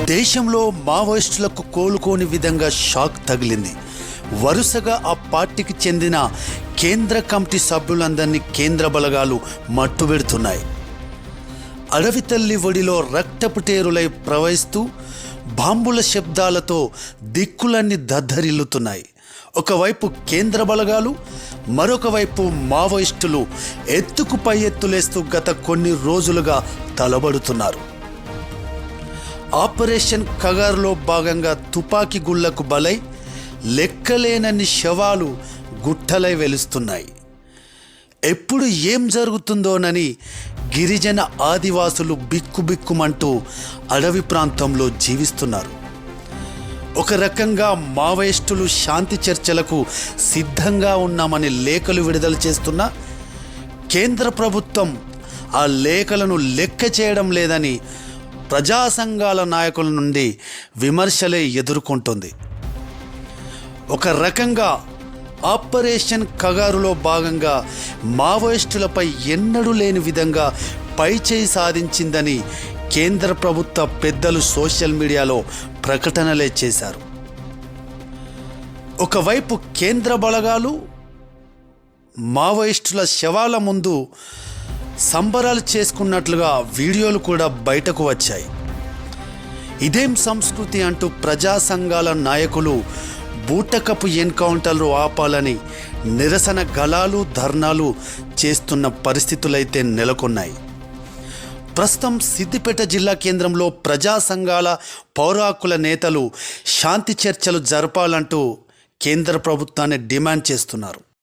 దేశంలో మావోయిస్టులకు కోలుకోని విధంగా షాక్ తగిలింది. వరుసగా ఆ పార్టీకి చెందిన కేంద్ర కమిటీ సభ్యులందరినీ కేంద్ర బలగాలు మట్టుబెడుతున్నాయి. అడవి తల్లి ఒడిలో రక్తపుటేరులై ప్రవహిస్తూ బాంబుల శబ్దాలతో దిక్కులన్నీ దద్దరిల్లుతున్నాయి. ఒకవైపు కేంద్ర బలగాలు, మరొక వైపు మావోయిస్టులు ఎత్తుకు పై ఎత్తులేస్తూ గత కొన్ని రోజులుగా తలబడుతున్నారు. ఆపరేషన్ కగారులో భాగంగా తుపాకీ గుళ్లకు బలై లెక్కలేనన్ని శవాలు గుట్టలై వెలుస్తున్నాయి. ఎప్పుడు ఏం జరుగుతుందోనని గిరిజన ఆదివాసులు బిక్కుబిక్కుమంటూ అడవి ప్రాంతంలో జీవిస్తున్నారు. ఒక రకంగా మావోయిస్టులు శాంతి చర్చలకు సిద్ధంగా ఉన్నామని లేఖలు విడుదల చేస్తున్నా కేంద్ర ప్రభుత్వం ఆ లేఖలను లెక్క చేయడం లేదని ప్రజా సంఘాల నాయకుల నుండి విమర్శలే ఎదుర్కొంటుంది. ఒక రకంగా ఆపరేషన్ కగారులో భాగంగా మావోయిస్టులపై ఎన్నడూ లేని విధంగా పైచేయి సాధించిందని కేంద్ర ప్రభుత్వ పెద్దలు సోషల్ మీడియాలో ప్రకటనలే చేశారు. ఒకవైపు కేంద్ర బలగాలు మావోయిస్టుల శవాల ముందు సంబరాలు చేసుకున్నట్లుగా వీడియోలు కూడా బయటకు వచ్చాయి. ఇదేం సంస్కృతి అంటూ ప్రజా సంఘాల నాయకులు బూటకపు ఎన్కౌంటర్లు ఆపాలని నిరసన గళాలు, ధర్నాలు చేస్తున్న పరిస్థితులైతే నెలకొన్నాయి. ప్రస్తుతం సిద్దిపేట జిల్లా కేంద్రంలో ప్రజా సంఘాల, పౌర హక్కుల నేతలు శాంతి చర్చలు జరపాలంటూ కేంద్ర ప్రభుత్వాన్ని డిమాండ్ చేస్తున్నారు.